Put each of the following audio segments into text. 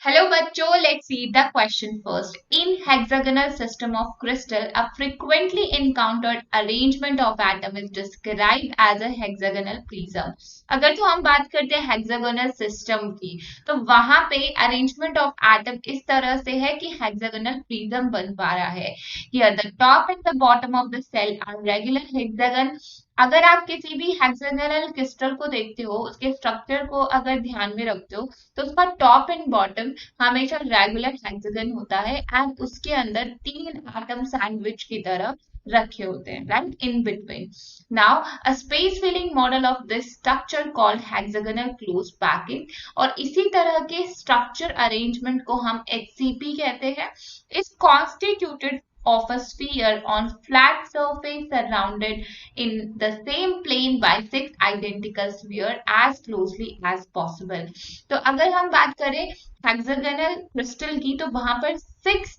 Hello बच्चों, let's see the question first. In hexagonal system of crystal, a frequently encountered arrangement of atom is described as a hexagonal prism. अगर तो हम बात करते हैं hexagonal system की, तो वहां पे arrangement of atom इस तरह से है कि hexagonal prism बन पा रहा है. Here the top and the bottom of the cell are regular hexagon. अगर आप किसी भी हेक्सागोनल क्रिस्टल को देखते हो, उसके स्ट्रक्चर को अगर ध्यान में रखते हो, तो उसका टॉप एंड बॉटम हमेशा रेगुलर हेक्सागन होता है एंड उसके अंदर तीन एटम सैंडविच की तरह रखे होते हैं, right, in between. Now a space filling model of this structure called hexagonal close packing. और इसी तरह के स्ट्रक्चर अरेंजमेंट को हम HCP कहते हैं. Is constituted of a sphere on flat surface surrounded in the same plane by six identical sphere as closely as possible. तो अगर हम बात करें हेक्सागोनल क्रिस्टल की, तो वहां पर सिक्स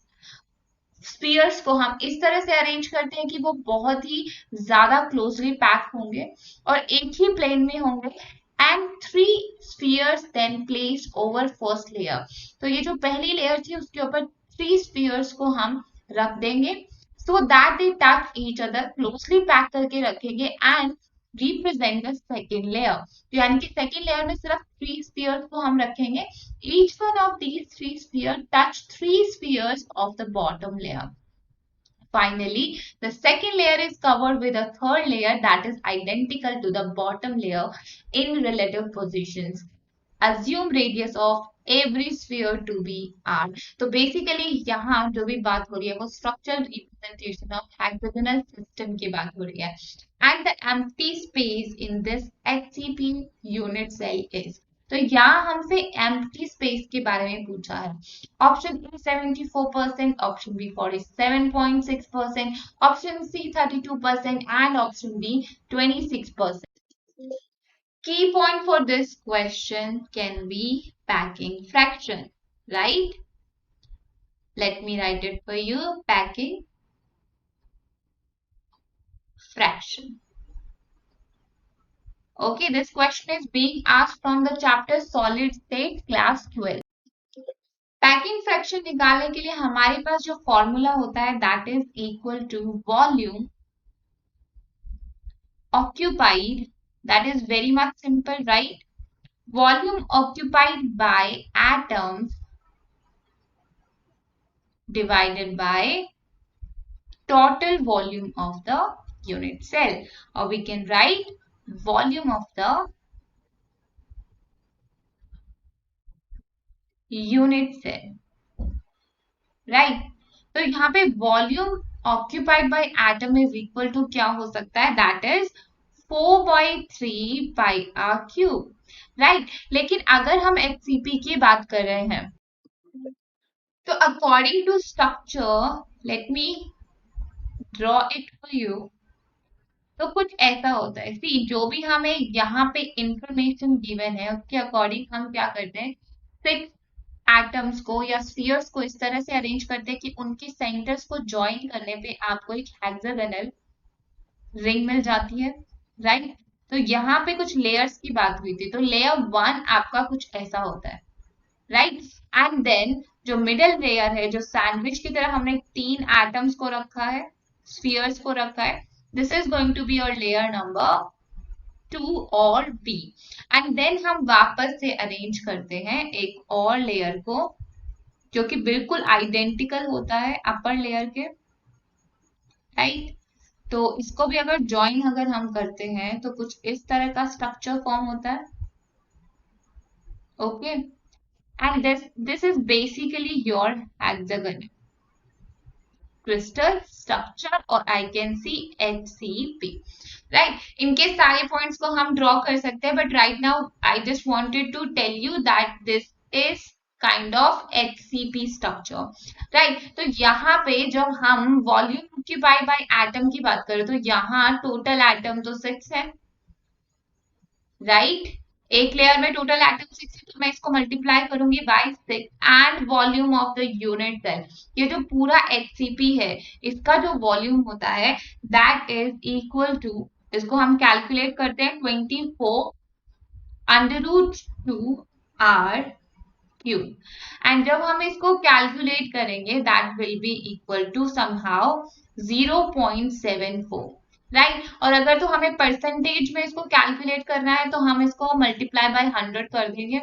स्पीयर्स को हम इस तरह से अरेंज करते हैं कि वो बहुत ही ज्यादा क्लोजली पैक होंगे और एक ही प्लेन में होंगे and three spheres then place over first layer. तो ये जो पहली लेयर थी उसके ऊपर थ्री स्पीयर्स को हम रख देंगे so that they touch each other, closely pack करके रखेंगे and represent the second layer. तो यानी कि सेकेंड लेयर में सिर्फ थ्री स्पीयर्स को हम रखेंगे. Each one of these three spheres touch three spheres of the bottom layer. Finally, the second layer is covered with a third layer that is identical to the bottom layer in relative positions. Assume radius of every sphere to be r. तो basically यहाँ जो भी बात हो रही है वो structural representation of hexagonal system की बात हो रही है. And the empty space in this HCP unit cell is. तो यहाँ हमसे एम्प्टी स्पेस के बारे में पूछा है. Option A 74%, option B 47.6%, option C 32% and option D 26%. Key point for this question can be packing fraction, right? Let me write it for you. Packing fraction. Okay, this question is being asked from the chapter Solid State, class 12. Packing fraction निकालने के लिए हमारे पास जो formula होता है that is equal to volume occupied. That is very much simple, right? Volume occupied by atoms divided by total volume of the unit cell, or we can write volume of the unit cell, right? तो यहाँ पे volume occupied by atom is equal to क्या हो सकता है, that is 4/3 pi r cube, right? लेकिन अगर हम HCP की बात कर रहे हैं तो according to structure, let me draw it for you. तो कुछ ऐसा होता है, सी जो भी हमें यहाँ पे इंफॉर्मेशन गिवन है उसके अकॉर्डिंग हम क्या करते हैं, सिक्स एटम्स को या स्फीयर्स को इस तरह से अरेंज करते हैं कि उनके सेंटर्स को ज्वाइन करने पे आपको एक हेक्सागोनल रिंग मिल जाती है, राइट? तो यहाँ पे कुछ लेयर्स की बात हुई थी, तो लेयर 1 आपका कुछ ऐसा होता है, राइट? एंड देन जो मिडल लेयर है, जो सैंडविच की तरह हमने तीन एटम्स को रखा है, स्फीयर्स को रखा है, this is going to be your layer number 2 और B. एंड देन हम वापस से अरेंज करते हैं एक और लेयर को जो कि बिल्कुल आइडेंटिकल होता है अपर लेयर के, राइट? तो इसको भी अगर ज्वाइन अगर हम करते हैं तो कुछ इस तरह का स्ट्रक्चर फॉर्म होता है, okay? And this is basically your hexagon crystal structure, or I can see HCP, right? इनके सारे पॉइंट्स को हम ड्रॉ कर सकते हैं, but right now I just wanted to tell you that this is kind of HCP structure, right? तो यहाँ पे जब हम वॉल्यूम ऑक्यूपाइड बाय एटम की बात करें तो यहाँ टोटल एटम तो 6 है, राइट? एक लेयर में टोटल एटम 6 है, तो मैं इसको मल्टीप्लाई करूंगी by 6 and volume of the unit cell. ये जो पूरा HCP है इसका जो वॉल्यूम होता है दैट इज इक्वल टू, इसको हम कैलकुलेट करते हैं 24 √2 r क्यूब, एंड जब हम इसको कैलकुलेट करेंगे that will be equal to somehow 0.74, right. और अगर तो हमें परसेंटेज में इसको कैलकुलेट करना है तो हम इसको मल्टीप्लाई बाय 100 कर देंगे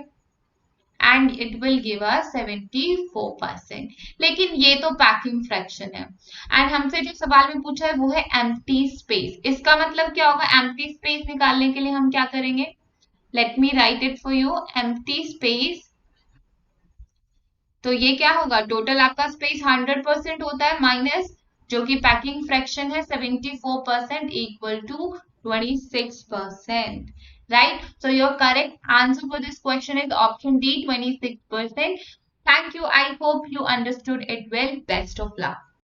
and it will give us 74%। लेकिन ये तो पैकिंग फ्रैक्शन है, एंड हमसे जो सवाल में पूछा है वो है एम्प्टी स्पेस। इसका मतलब क्या होगा? एम्प्टी स्पेस निकालने के लिए हम क्या करेंगे? Let me right it for you. Empty space, तो ये क्या होगा? टोटल आपका स्पेस 100% होता है माइनस जो कि पैकिंग फ्रैक्शन है 74% equal to 26%, right? So your correct answer for this question is option D, 26%. Thank you. I hope you understood it well. Best of luck.